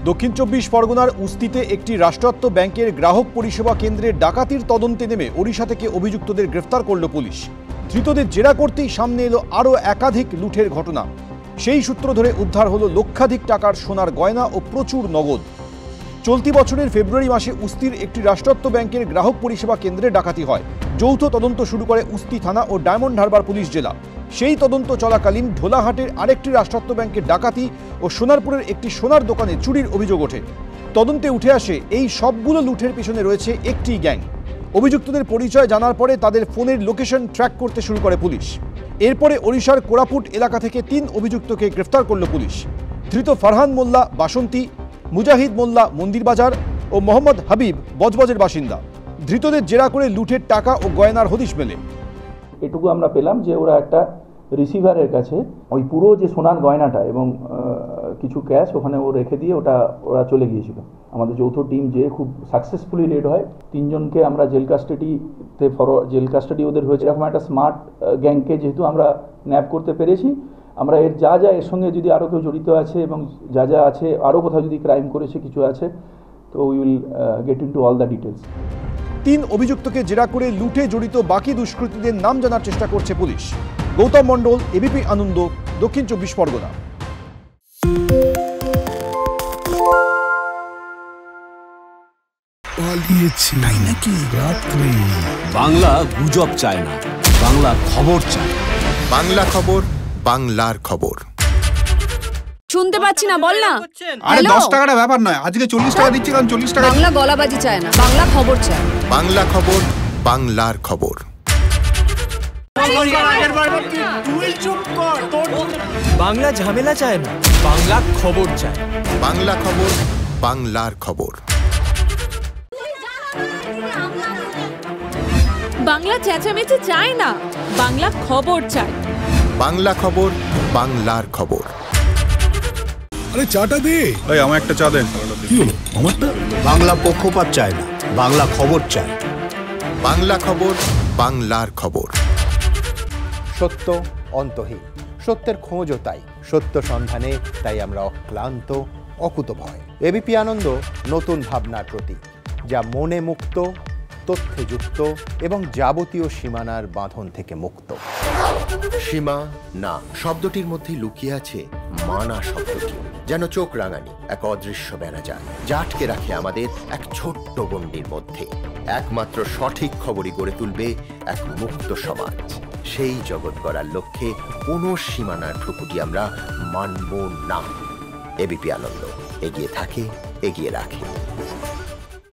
দক্ষিণ চব্বিশ পরগনার উস্তিতে একটি রাষ্ট্রায়ত্ত ব্যাংকের গ্রাহক পরিষেবা কেন্দ্রের ডাকাতির তদন্তে নেমে ওড়িশা থেকে অভিযুক্তদের গ্রেফতার করল পুলিশ। ধৃতদের জেরা করতেই সামনে এলো আরও একাধিক লুঠের ঘটনা। সেই সূত্র ধরে উদ্ধার হলো লক্ষাধিক টাকার সোনার গয়না ও প্রচুর নগদ। চলতি বছরের ফেব্রুয়ারি মাসে উস্তির একটি রাষ্ট্রায়ত্ত ব্যাংকের গ্রাহক পরিষেবা কেন্দ্রে ডাকাতি হয়। যৌথ তদন্ত শুরু করে উস্তি থানা ও ডায়মন্ড হারবার পুলিশ জেলা। সেই তদন্ত চলাকালীন ঢোলাহাটের আরেকটি রাষ্ট্রায়ত্ত ব্যাংকের ডাকাতি ও সোনারপুরের একটি সোনার দোকানে চুরির অভিযোগ ওঠে। তদন্তে উঠে আসে এই সবগুলো লুঠের পিছনে রয়েছে একটি গ্যাং। অভিযুক্তদের পরিচয় জানার পরে তাদের ফোনের লোকেশন ট্র্যাক করতে শুরু করে পুলিশ। এরপরে ওড়িশার কোরাপুট এলাকা থেকে 3 অভিযুক্তকে গ্রেফতার করল পুলিশ। ধৃত ফারহান মোল্লা বাসন্তী, মুজাহিদ মোল্লা মন্দিরবাজার ও মোহাম্মদ হাবিব বজবজের বাসিন্দা। ধৃতদের জেরা করে লুঠের টাকা ও গয়নার হদিশ মেলে। এটুকু আমরা পেলাম যে ওরা একটা রিসিভারের কাছে ওই পুরো যে সোনার গয়নাটা এবং কিছু ক্যাশ ওখানে ও রেখে দিয়ে ওরা চলে গিয়েছিল। আমাদের যৌথ টিম যে খুব সাকসেসফুলি রেড হয়, 3 জনকে আমরা জেল কাস্টাডি ওদের হয়েছে। এরকম একটা স্মার্ট গ্যাংকে যেহেতু আমরা ন্যাপ করতে পেরেছি, আমরা এর যা এর সঙ্গে যদি আরও কেউ জড়িত আছে এবং যা আছে আরও কোথাও যদি ক্রাইম করেছে কিছু আছে, তো we will get into all the details. 3 অভিযুক্তকে জেরা করে লুটে জড়িত বাকি দুষ্কৃতীদের নাম জানার চেষ্টা করছে পুলিশ। গৌতম মণ্ডল, এবিপি আনন্দ, দক্ষিণ চব্বিশ পরগনা। বাংলা গুজব চায় না, বাংলা খবর চায়। বাংলা খবর, বাংলার খবর। শুনতে পাচ্ছি না, বল না। আরে 10 টাকাটা ব্যাপার নয়, আজকে 40 টাকা দিচ্ছি, কারণ 40 টাকা। বাংলা গলাবাজি চায় না, বাংলা খবর চায়। বাংলা খবর, বাংলার খবর। বাংলা ঝামেলা চায় না, বাংলা খবর চায়। বাংলা খবর, বাংলার খবর। বাংলা চেঁচামেচি চায় না, বাংলা খবর চায়। বাংলা খবর, বাংলার খবর। আরে চাটা দে। এই আমার একটা চা দেন। কি হলো আমারটা? বাংলা পক্ষপাত চায় না, বাংলা খবর চায়। বাংলা খবর, বাংলার খবর। সত্য অন্তহীন, সত্যের খোঁজও তাই, সত্য সন্ধানে তাই আমরা অক্লান্ত, অকুতভয়। এবিপি আনন্দ নতুন ভাবনার প্রতীক, যা মনে মুক্ত, তথ্যে যুক্ত এবং যাবতীয় সীমানার বাঁধন থেকে মুক্ত। সীমা না শব্দটির মধ্যে লুকিয়ে আছে মানা শব্দটি, যেন চোখ রাঙানি এক অদৃশ্য বেড়াজাল, যা আটকে রাখে আমাদের এক ছোট্ট গণ্ডির মধ্যে। একমাত্র সঠিক খবরই গড়ে তুলবে এক মুক্ত সমাজ। সেই জগৎ গড়ার লক্ষ্যে কোনো সীমানার ঠুকুটি আমরা মানব না। এবিপি আনন্দ এগিয়ে থাকে, এগিয়ে রাখে।